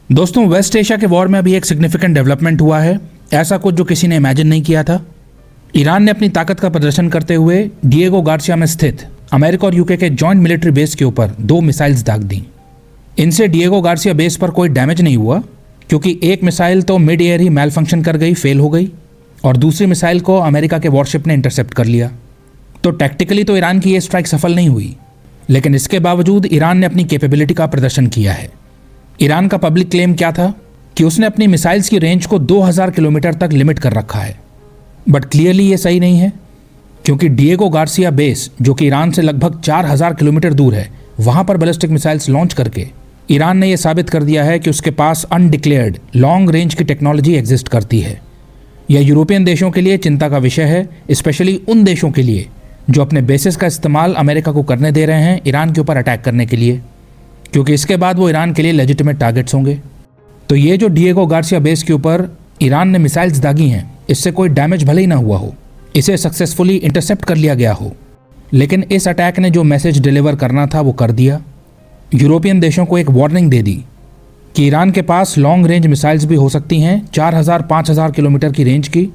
दोस्तों, waste Asia के war में अभी एक सिग्निफिकेंट डेवलपमेंट हुआ है, ऐसा कुछ जो किसी ने इमेजिन नहीं किया था। ईरान ने अपनी ताकत का प्रदर्शन करते हुए डिएगो गार्सिया में स्थित अमेरिका और यूके के जॉइंट मिलिट्री बेस के ऊपर 2 मिसाइल्स दाग दी। इनसे डिएगो गार्सिया बेस पर कोई डैमेज नहीं हुआ, क्योंकि एक मिसाइल तो मिड एयर ही मेल फंक्शन कर गई, फेल हो गई, और दूसरी मिसाइल को अमेरिका के वॉरशिप ने इंटरसेप्ट कर लिया। तो टैक्टिकली तो ईरान की ये स्ट्राइक सफल नहीं हुई, लेकिन इसके बावजूद ईरान ने अपनी कैपेबिलिटी का प्रदर्शन किया है। ईरान का पब्लिक क्लेम क्या था कि उसने अपनी मिसाइल्स की रेंज को 2000 किलोमीटर तक लिमिट कर रखा है, बट क्लियरली ये सही नहीं है, क्योंकि डिएगो गार्सिया बेस, जो कि ईरान से लगभग 4000 किलोमीटर दूर है, वहां पर बैलिस्टिक मिसाइल्स लॉन्च करके ईरान ने यह साबित कर दिया है कि उसके पास अनडिक्लेयर्ड लॉन्ग रेंज की टेक्नोलॉजी एग्जिस्ट करती है। यह यूरोपियन देशों के लिए चिंता का विषय है, स्पेशली उन देशों के लिए जो अपने बेसिस का इस्तेमाल अमेरिका को करने दे रहे हैं ईरान के ऊपर अटैक करने के लिए, क्योंकि इसके बाद वो ईरान के लिए लेजिटिमेट टारगेट्स होंगे। तो ये जो डिएगो गार्सिया बेस के ऊपर ईरान ने मिसाइल्स दागी हैं, इससे कोई डैमेज भले ही ना हुआ हो, इसे सक्सेसफुली इंटरसेप्ट कर लिया गया हो, लेकिन इस अटैक ने जो मैसेज डिलीवर करना था वो कर दिया। यूरोपियन देशों को एक वार्निंग दे दी कि ईरान के पास लॉन्ग रेंज मिसाइल्स भी हो सकती हैं 4000-5000 किलोमीटर की रेंज की,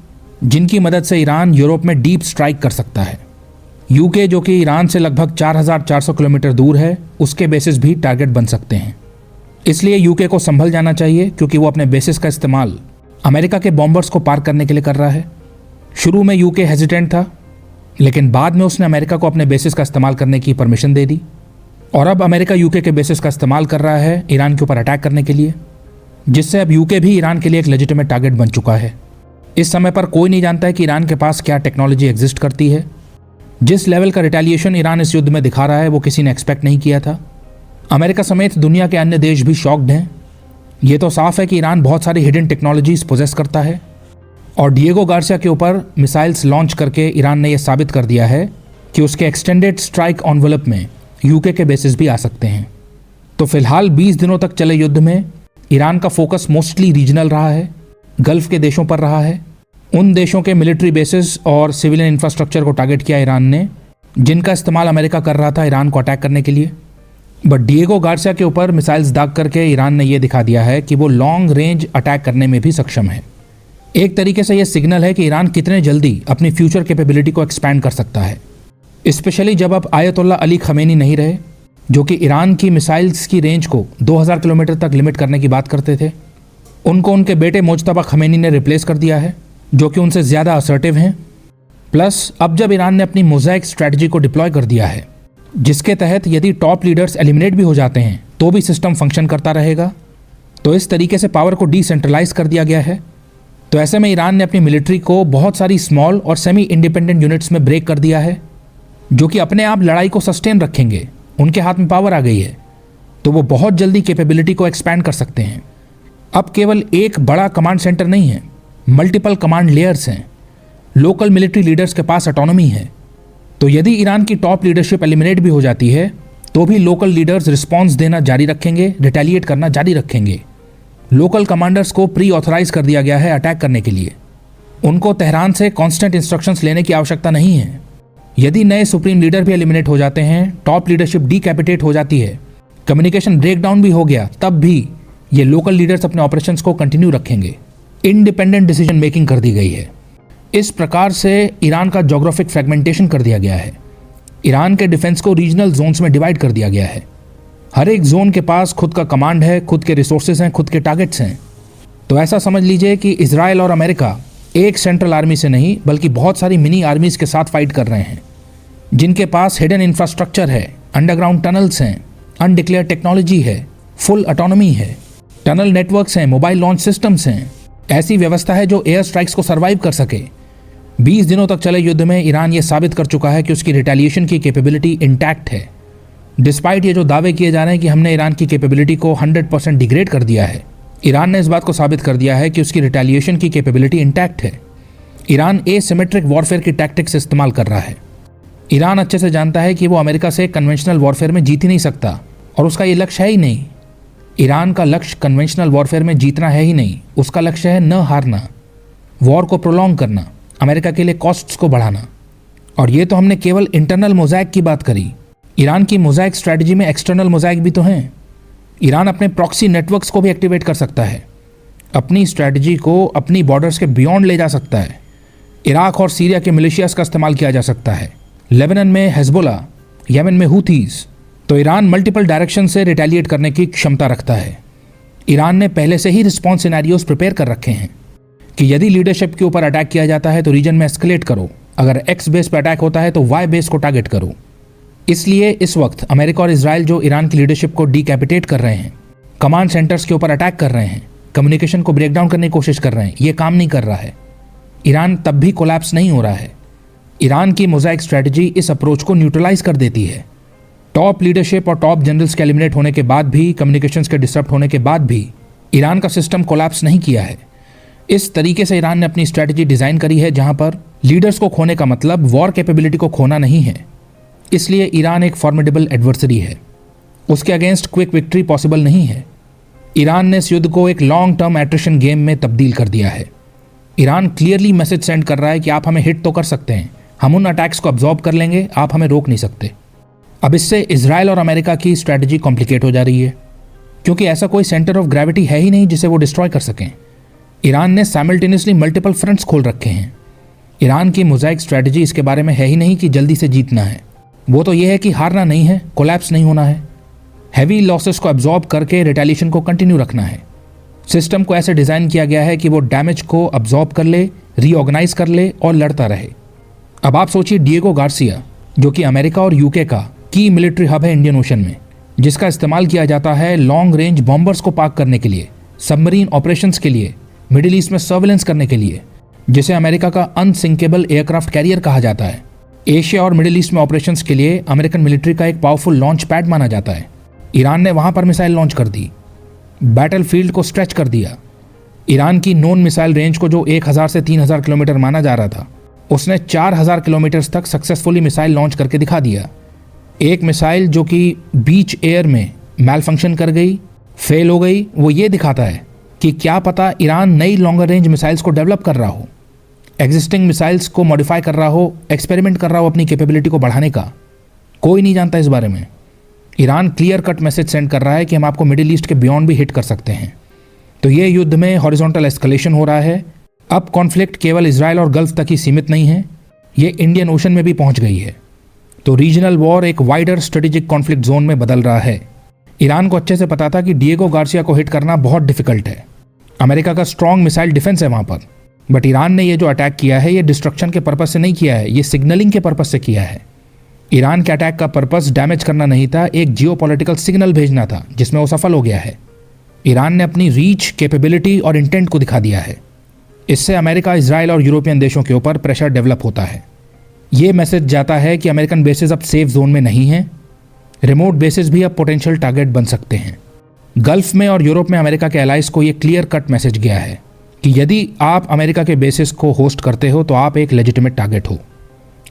जिनकी मदद से ईरान यूरोप में डीप स्ट्राइक कर सकता है। यूके, जो कि ईरान से लगभग 4400 किलोमीटर दूर है, उसके बेसिस भी टारगेट बन सकते हैं। इसलिए यूके को संभल जाना चाहिए, क्योंकि वो अपने बेसिस का इस्तेमाल अमेरिका के बॉम्बर्स को पार करने के लिए कर रहा है। शुरू में यूके हेजिटेंट था, लेकिन बाद में उसने अमेरिका को अपने बेसिस का इस्तेमाल करने की परमिशन दे दी, और अब अमेरिका यूके के बेसिस का इस्तेमाल कर रहा है ईरान के ऊपर अटैक करने के लिए, जिससे अब यूके भी ईरान के लिए एक लेजिटिमेट टारगेट बन चुका है। इस समय पर कोई नहीं जानता है कि ईरान के पास क्या टेक्नोलॉजी एग्जिस्ट करती है। जिस लेवल का रिटेलिएशन ईरान इस युद्ध में दिखा रहा है वो किसी ने एक्सपेक्ट नहीं किया था। अमेरिका समेत दुनिया के अन्य देश भी शॉक्ड हैं। ये तो साफ है कि ईरान बहुत सारी हिडन टेक्नोलॉजीज पोजेस करता है, और डिएगो गार्सिया के ऊपर मिसाइल्स लॉन्च करके ईरान ने यह साबित कर दिया है कि उसके एक्सटेंडेड स्ट्राइक एनवेलप में यूके के बेसिस भी आ सकते हैं। तो फिलहाल 20 दिनों तक चले युद्ध में ईरान का फोकस मोस्टली रीजनल रहा है, गल्फ के देशों पर रहा है। उन देशों के मिलिट्री बेसिस और सिविलियन इंफ्रास्ट्रक्चर को टारगेट किया ईरान ने, जिनका इस्तेमाल अमेरिका कर रहा था ईरान को अटैक करने के लिए। बट डिएगो गार्सिया के ऊपर मिसाइल्स दाग करके ईरान ने यह दिखा दिया है कि वो लॉन्ग रेंज अटैक करने में भी सक्षम है। एक तरीके से यह सिग्नल है कि ईरान कितने जल्दी अपनी फ्यूचर कैपेबिलिटी को एक्सपैंड कर सकता है, स्पेशली जब अब आयतुल्ला अली खमेनी नहीं रहे, जो कि ईरान की मिसाइल्स की रेंज को 2000 किलोमीटर तक लिमिट करने की बात करते थे। उनको उनके बेटे मुज्तबा खमेनी ने रिप्लेस कर दिया है, जो कि उनसे ज़्यादा असर्टिव हैं। प्लस अब जब ईरान ने अपनी मोज़ाइक स्ट्रैटेजी को डिप्लॉय कर दिया है, जिसके तहत यदि टॉप लीडर्स एलिमिनेट भी हो जाते हैं तो भी सिस्टम फंक्शन करता रहेगा, तो इस तरीके से पावर को डिसेंट्रलाइज कर दिया गया है। तो ऐसे में ईरान ने अपनी मिलिट्री को बहुत सारी स्मॉल और सेमी इंडिपेंडेंट यूनिट्स में ब्रेक कर दिया है, जो कि अपने आप लड़ाई को सस्टेन रखेंगे। उनके हाथ में पावर आ गई है, तो वो बहुत जल्दी कैपेबिलिटी को एक्सपैंड कर सकते हैं। अब केवल एक बड़ा कमांड सेंटर नहीं है, मल्टीपल कमांड लेयर्स हैं। लोकल मिलिट्री लीडर्स के पास ऑटोनॉमी है। तो यदि ईरान की टॉप लीडरशिप एलिमिनेट भी हो जाती है, तो भी लोकल लीडर्स रिस्पॉन्स देना जारी रखेंगे, रिटेलिएट करना जारी रखेंगे। लोकल कमांडर्स को प्री ऑथराइज कर दिया गया है अटैक करने के लिए। उनको तेहरान से कांस्टेंट इंस्ट्रक्शंस लेने की आवश्यकता नहीं है। यदि नए सुप्रीम लीडर भी एलिमिनेट हो जाते हैं, टॉप लीडरशिप डीकैपिटेट हो जाती है, कम्युनिकेशन ब्रेकडाउन भी हो गया, तब भी ये लोकल लीडर्स अपने ऑपरेशंस को कंटिन्यू रखेंगे। इंडिपेंडेंट डिसीजन मेकिंग कर दी गई है। इस प्रकार से ईरान का ज्योग्राफिक फ्रेगमेंटेशन कर दिया गया है। ईरान के डिफेंस को रीजनल जोन्स में डिवाइड कर दिया गया है। हर एक जोन के पास खुद का कमांड है, खुद के रिसोर्सेज हैं, खुद के टारगेट्स हैं। तो ऐसा समझ लीजिए कि इजराइल और अमेरिका एक सेंट्रल आर्मी से नहीं, बल्कि बहुत सारी मिनी आर्मीज के साथ फाइट कर रहे हैं, जिनके पास हिडन इंफ्रास्ट्रक्चर है, अंडरग्राउंड टनल्स हैं, अनडिक्लेयर्ड टेक्नोलॉजी है, फुल ऑटोनॉमी है, टनल नेटवर्क्स हैं, मोबाइल लॉन्च सिस्टम्स हैं। ऐसी व्यवस्था है जो एयर स्ट्राइक्स को सर्वाइव कर सके। 20 दिनों तक चले युद्ध में ईरान ये साबित कर चुका है कि उसकी रिटेलिएशन की कैपेबिलिटी इंटैक्ट है। डिस्पाइट ये जो दावे किए जा रहे हैं कि हमने ईरान की कैपेबिलिटी को 100% डिग्रेड कर दिया है, ईरान ने इस बात को साबित कर दिया है कि उसकी रिटेलिएशन की कैपेबिलिटी इंटैक्ट है। ईरान एसिमेट्रिक वॉरफेयर की टैक्टिक्स इस्तेमाल कर रहा है। ईरान अच्छे से जानता है कि वो अमेरिका से कन्वेंशनल वॉरफेयर में जीत ही नहीं सकता, और उसका ये लक्ष्य है ही नहीं। ईरान का लक्ष्य कन्वेंशनल वॉरफेयर में जीतना है ही नहीं, उसका लक्ष्य है न हारना, वॉर को प्रोलॉन्ग करना, अमेरिका के लिए कॉस्ट्स को बढ़ाना। और ये तो हमने केवल इंटरनल मोज़ाइक की बात करी। ईरान की मोज़ाइक स्ट्रैटेजी में एक्सटर्नल मोज़ाइक भी तो हैं। ईरान अपने प्रॉक्सी नेटवर्क्स को भी एक्टिवेट कर सकता है, अपनी स्ट्रैटेजी को अपनी बॉर्डर्स के बियॉन्ड ले जा सकता है। इराक और सीरिया के मिलिशियाज का इस्तेमाल किया जा सकता है, लेबनान में हेजबोला, यमन में हुथीज। तो ईरान मल्टीपल डायरेक्शन से रिटेलिएट करने की क्षमता रखता है। ईरान ने पहले से ही रिस्पॉन्स सिनेरियोज प्रिपेयर कर रखे हैं कि यदि लीडरशिप के ऊपर अटैक किया जाता है तो रीजन में एस्केलेट करो, अगर एक्स बेस पर अटैक होता है तो वाई बेस को टारगेट करो। इसलिए इस वक्त अमेरिका और इजराइल जो ईरान की लीडरशिप को डीकैपिटेट कर रहे हैं, कमांड सेंटर्स के ऊपर अटैक कर रहे हैं, कम्युनिकेशन को ब्रेक डाउन करने की कोशिश कर रहे हैं, ये काम नहीं कर रहा है। ईरान तब भी कोलैप्स नहीं हो रहा है। ईरान की मोज़ाइक स्ट्रैटेजी इस अप्रोच को न्यूट्रलाइज कर देती है। टॉप लीडरशिप और टॉप जनरल्स के एलिमिनेट होने के बाद भी, कम्युनिकेशंस के डिस्टर्ब होने के बाद भी ईरान का सिस्टम कोलैप्स नहीं किया है। इस तरीके से ईरान ने अपनी स्ट्रैटेजी डिज़ाइन करी है जहां पर लीडर्स को खोने का मतलब वॉर कैपेबिलिटी को खोना नहीं है। इसलिए ईरान एक फॉर्मिडेबल एडवर्सरी है, उसके अगेंस्ट क्विक विक्ट्री पॉसिबल नहीं है। ईरान ने इस युद्ध को एक लॉन्ग टर्म एट्रिशन गेम में तब्दील कर दिया है। ईरान क्लियरली मैसेज सेंड कर रहा है कि आप हमें हिट तो कर सकते हैं, हम उन अटैक्स को अब्जॉर्ब कर लेंगे, आप हमें रोक नहीं सकते। अब इससे इजराइल और अमेरिका की स्ट्रैटेजी कॉम्प्लिकेट हो जा रही है, क्योंकि ऐसा कोई सेंटर ऑफ ग्रेविटी है ही नहीं जिसे वो डिस्ट्रॉय कर सकें। ईरान ने साइमल्टेनियसली मल्टीपल फ्रंट्स खोल रखे हैं। ईरान की मोज़ाइक स्ट्रैटेजी इसके बारे में है ही नहीं कि जल्दी से जीतना है, वो तो ये है कि हारना नहीं है, कोलैप्स नहीं होना है, हैवी लॉसेस को अब्जॉर्ब करके रिटेलिएशन को कंटिन्यू रखना है। सिस्टम को ऐसे डिज़ाइन किया गया है कि वो डैमेज को अब्जॉर्ब कर ले, रीऑर्गेनाइज कर ले और लड़ता रहे। अब आप सोचिए डिएगो गार्सिया, जो कि अमेरिका और यूके का की मिलिट्री हब है इंडियन ओशन में, जिसका इस्तेमाल किया जाता है लॉन्ग रेंज बॉम्बर्स को पार्क करने के लिए, सबमरीन ऑपरेशंस के लिए, मिडिल ईस्ट में सर्विलेंस करने के लिए, जिसे अमेरिका का अनसिंकेबल एयरक्राफ्ट कैरियर कहा जाता है। एशिया और मिडिल ईस्ट में ऑपरेशंस के लिए अमेरिकन मिलिट्री का एक पावरफुल लॉन्च पैड माना जाता है। ईरान ने वहां पर मिसाइल लॉन्च कर दी, बैटल फील्ड को स्ट्रेच कर दिया। ईरान की नॉन मिसाइल रेंज को जो 1000 से 3000 किलोमीटर माना जा रहा था, उसने 4000 किलोमीटर तक सक्सेसफुली मिसाइल लॉन्च करके दिखा दिया। एक मिसाइल जो कि बीच एयर में मैल फंक्शन कर गई, फेल हो गई, वो ये दिखाता है कि क्या पता ईरान नई लॉन्गर रेंज मिसाइल्स को डेवलप कर रहा हो, एग्जिस्टिंग मिसाइल्स को मॉडिफाई कर रहा हो, एक्सपेरिमेंट कर रहा हो अपनी कैपेबिलिटी को बढ़ाने का। कोई नहीं जानता इस बारे में। Iran clear cut message send कर रहा है कि हम आपको मिडिल ईस्ट के बियॉन्ड भी हिट कर सकते हैं। तो ये युद्ध में हॉरिजॉन्टल एस्केलेशन हो रहा है। अब कॉन्फ्लिक्ट केवल इजराइल और गल्फ तक ही सीमित नहीं है, ये इंडियन ओशन में भी पहुंच गई है। तो रीजनल वॉर एक वाइडर स्ट्रेटेजिक कॉन्फ्लिक्ट जोन में बदल रहा है। ईरान को अच्छे से पता था कि डिएगो गार्सिया को हिट करना बहुत डिफिकल्ट है। अमेरिका का स्ट्रॉन्ग मिसाइल डिफेंस है वहां पर, बट ईरान ने ये जो अटैक किया है ये डिस्ट्रक्शन के पर्पज से नहीं किया है, ये सिग्नलिंग के पर्पज से किया है। ईरान के अटैक का पर्पस डैमेज करना नहीं था, एक जियोपॉलिटिकल सिग्नल भेजना था, जिसमें वो सफल हो गया है। ईरान ने अपनी रीच, कैपेबिलिटी और इंटेंट को दिखा दिया है। इससे अमेरिका, इजराइल और यूरोपियन देशों के ऊपर प्रेशर डेवलप होता है। ये मैसेज जाता है कि अमेरिकन बेसेस अब सेफ जोन में नहीं हैं, रिमोट बेसेस भी अब पोटेंशियल टारगेट बन सकते हैं। गल्फ में और यूरोप में अमेरिका के एलाइज को ये क्लियर कट मैसेज गया है कि यदि आप अमेरिका के बेसिस को होस्ट करते हो तो आप एक लेजिटिमेट टारगेट हो।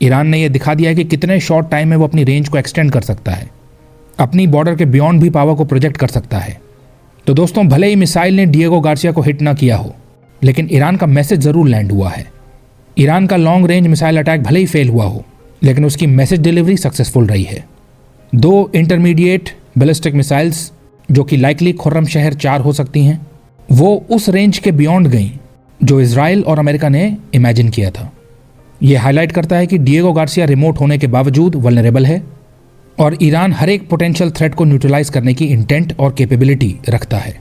ईरान ने यह दिखा दिया है कि कितने शॉर्ट टाइम में वो अपनी रेंज को एक्सटेंड कर सकता है, अपनी बॉर्डर के बियॉन्ड भी पावर को प्रोजेक्ट कर सकता है। तो दोस्तों, भले ही मिसाइल ने डिएगो गार्सिया को हिट ना किया हो, लेकिन ईरान का मैसेज जरूर लैंड हुआ है। ईरान का लॉन्ग रेंज मिसाइल अटैक भले ही फेल हुआ हो, लेकिन उसकी मैसेज डिलीवरी सक्सेसफुल रही है। 2 इंटरमीडिएट बैलिस्टिक मिसाइल्स, जो कि लाइकली खुर्रमशहर 4 हो सकती हैं, वो उस रेंज के बियॉन्ड गई जो इजराइल और अमेरिका ने इमेजिन किया था। यह हाईलाइट करता है कि डिएगो गार्सिया रिमोट होने के बावजूद वल्नरेबल है और ईरान हर एक पोटेंशियल थ्रेट को न्यूट्रलाइज करने की इंटेंट और कैपेबिलिटी रखता है।